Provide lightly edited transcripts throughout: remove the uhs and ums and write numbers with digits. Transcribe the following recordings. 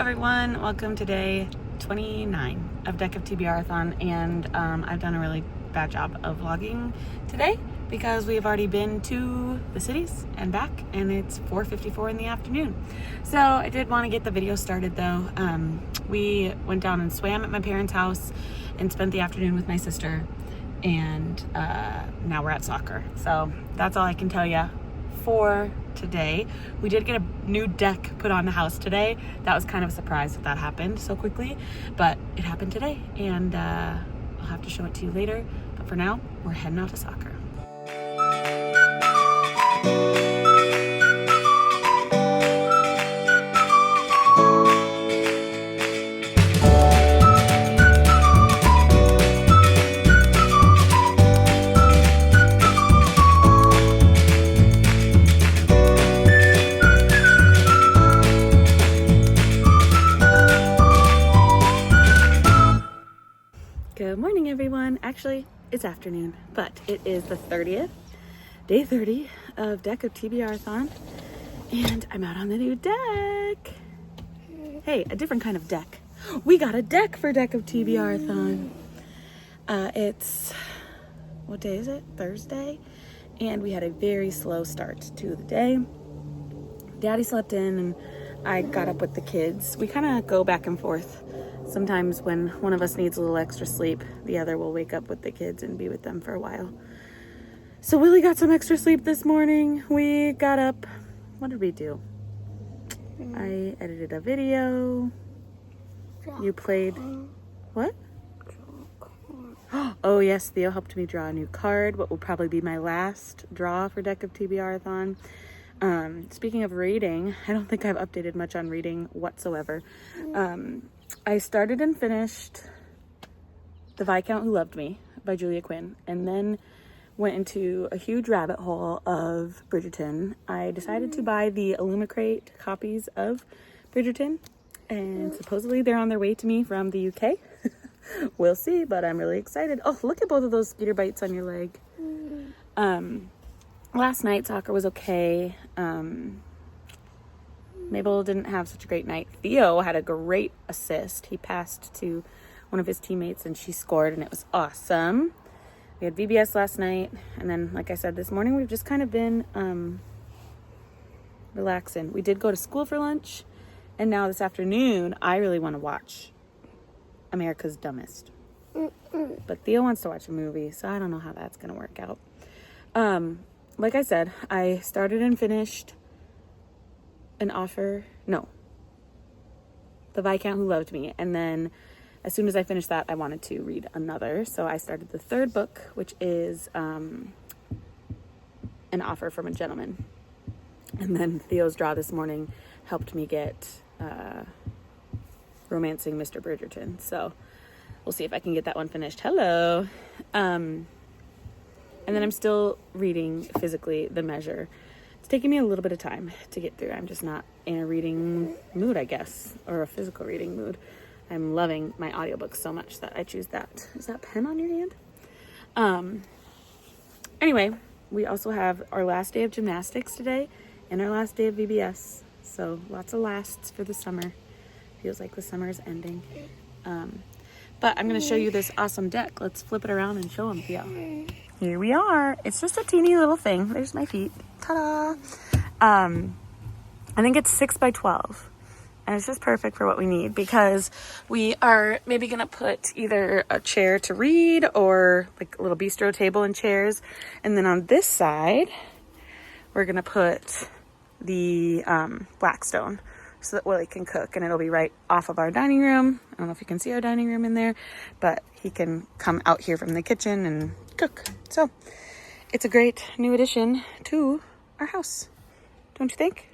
everyone, welcome to day 29 of Deck of TBRathon, and I've done a really bad job of vlogging today because we've already been to the cities and back, and it's 4:54 in the afternoon. So I did want to get the video started though. We went down and swam at my parents' house and spent the afternoon with my sister, and now we're at soccer. So that's all I can tell you for today. We did get a new deck put on the house today. That was kind of a surprise that happened so quickly, but it happened today, and I'll have to show it to you later. But for now, we're heading out to soccer. Good morning, everyone. Actually, it's afternoon, but it is the 30th, day 30 of Deck of TBRathon, and I'm out on the new deck. Hey, a different kind of deck. We got a deck for Deck of TBRathon. It's, what day is it? Thursday, and we had a very slow start to the day. Daddy slept in, and I got up with the kids. We kind of go back and forth. Sometimes when one of us needs a little extra sleep, the other will wake up with the kids and be with them for a while. So Willie got some extra sleep this morning. We got up. What did we do? I edited a video. You played. What? Oh yes, Theo helped me draw a new card. What will probably be my last draw for Deck of TBRathon. Speaking of reading, I don't think I've updated much on reading whatsoever. I started and finished The Viscount Who Loved Me by Julia Quinn, and then went into a huge rabbit hole of Bridgerton. I decided to buy the Illumicrate copies of Bridgerton, and supposedly they're on their way to me from the UK. We'll see, but I'm really excited. Oh, look at both of those skeeter bites on your leg. Last night, soccer was okay. Mabel didn't have such a great night. Theo had a great assist. He passed to one of his teammates and she scored, and it was awesome. We had VBS last night, and then, like I said, this morning we've just kind of been relaxing. We did go to school for lunch, and now this afternoon I really want to watch America's Dumbest. But Theo wants to watch a movie, so I don't know how that's going to work out. Like I said, I started and finished The Viscount Who Loved Me, and then as soon as I finished that, I wanted to read another, so I started the third book, which is An Offer from a Gentleman. And then Theo's draw this morning helped me get Romancing Mr. Bridgerton, so we'll see if I can get that one finished. Hello. And then I'm still reading physically The Measure. It's taking me a little bit of time to get through. I'm just not in a reading mood, I guess, or a physical reading mood. I'm loving my audiobooks so much that I choose that. Is that pen on your hand? Anyway, we also have our last day of gymnastics today and our last day of VBS. So lots of lasts for the summer. Feels like the summer is ending. But I'm going to show you this awesome deck. Let's flip it around and show them to y'all. Here we are. It's just a teeny little thing. There's my feet. Ta-da! I think it's 6 by 12. And it's just perfect for what we need, because we are maybe going to put either a chair to read or like a little bistro table and chairs. And then on this side, we're going to put the Blackstone so that Willie can cook, and it'll be right off of our dining room. I don't know if you can see our dining room in there, but he can come out here from the kitchen and cook. So it's a great new addition to our house, don't you think?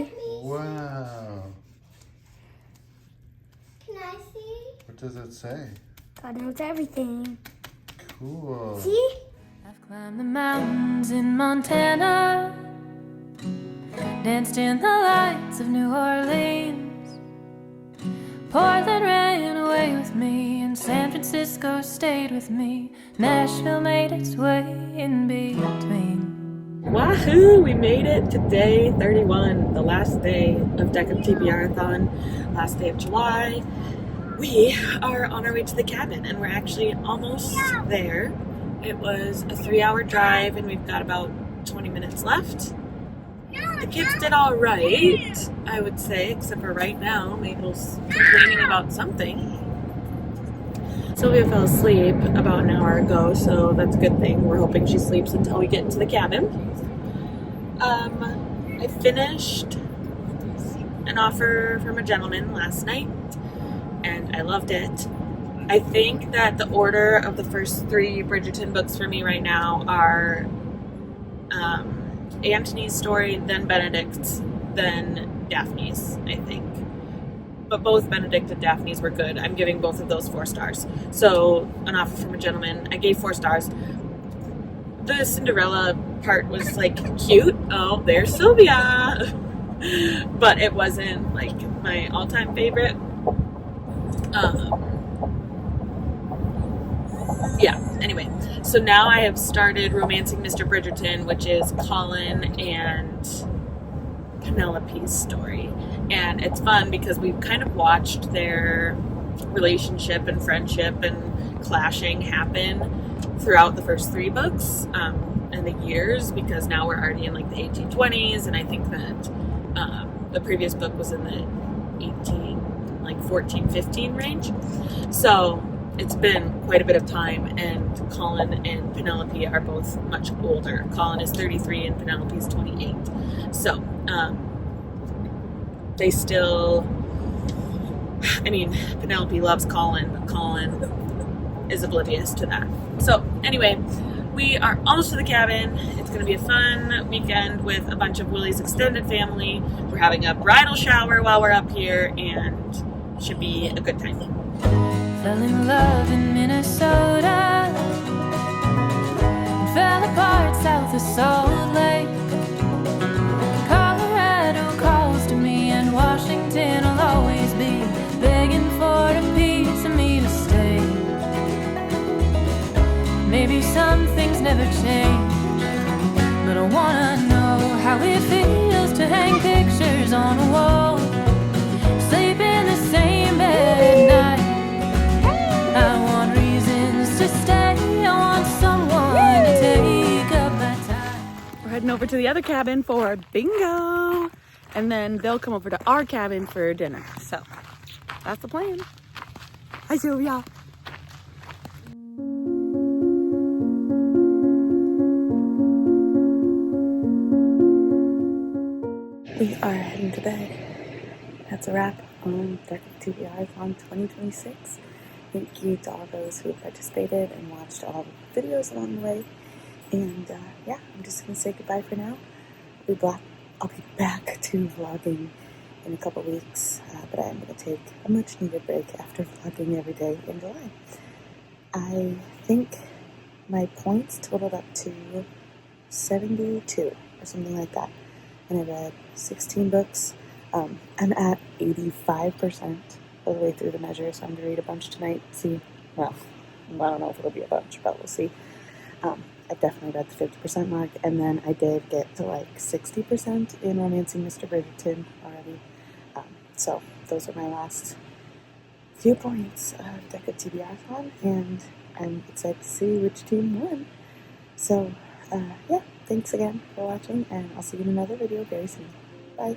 see. Wow. Can I see? What does it say? God knows everything. Cool. See? I've climbed the mountains in Montana, danced in the lights of New Orleans. Portland ran away with me, and San Francisco stayed with me. Nashville made its way in between. Wahoo! We made it to day 31, the last day of Deck of TBRathon, last day of July. We are on our way to the cabin, and we're actually almost there. It was a 3-hour drive, and we've got about 20 minutes left. The kids did all right, I would say, except for right now. Mabel's complaining about something. Sylvia fell asleep about an hour ago, so that's a good thing. We're hoping she sleeps until we get into the cabin. I finished an offer from a gentleman last night, and I loved it. I think that the order of the first 3 Bridgerton books for me right now are Antony's story, then Benedict's, then Daphne's, I think. But both Benedict and Daphne's were good. I'm giving both of those 4 stars. So, an offer from a gentleman, I gave 4 stars. The Cinderella part was like cute. Oh, there's Sylvia! But it wasn't like my all-time favorite. Yeah, anyway. So now I have started Romancing Mr. Bridgerton, which is Colin and Penelope's story. And it's fun because we've kind of watched their relationship and friendship and clashing happen throughout the first 3 books and the years, because now we're already in like the 1820s, and I think that the previous book was in the 14, 15 range. So it's been quite a bit of time, and Colin and Penelope are both much older. Colin is 33 and Penelope is 28. So they still, I mean, Penelope loves Colin, but Colin is oblivious to that. So anyway, we are almost to the cabin. It's going to be a fun weekend with a bunch of Willie's extended family. We're having a bridal shower while we're up here, and it should be a good time. Fell in love in Minnesota and fell apart south of Salt Lake. Colorado calls to me, and Washington will always be begging for a piece of me to stay. Maybe some things never change, but I wanna know how it feels to hang pictures on a wall, sleep in the same bed at night. I want reasons to stay, I want someone to take up my time. We're heading over to the other cabin for bingo, and then they'll come over to our cabin for dinner. So that's the plan. Hi, Sylvia. We are heading to bed. That's a wrap on Deck of TBRathon 2026. Thank you to all those who participated and watched all the videos along the way. And yeah, I'm just going to say goodbye for now. I'll be back to vlogging in a couple weeks, but I am going to take a much needed break after vlogging every day in July. I think my points totaled up to 72 or something like that. And I read 16 books. I'm at 85% all the way through the measure, so I'm going to read a bunch tonight. See, well, I don't know if it'll be a bunch, but we'll see. I definitely read the 50% mark, and then I did get to like 60% in Romancing Mr. Bridgerton already. So those are my last few points of Deck of TBRathon, and I'm excited to see which team won. So, yeah, thanks again for watching, and I'll see you in another video very soon. Bye.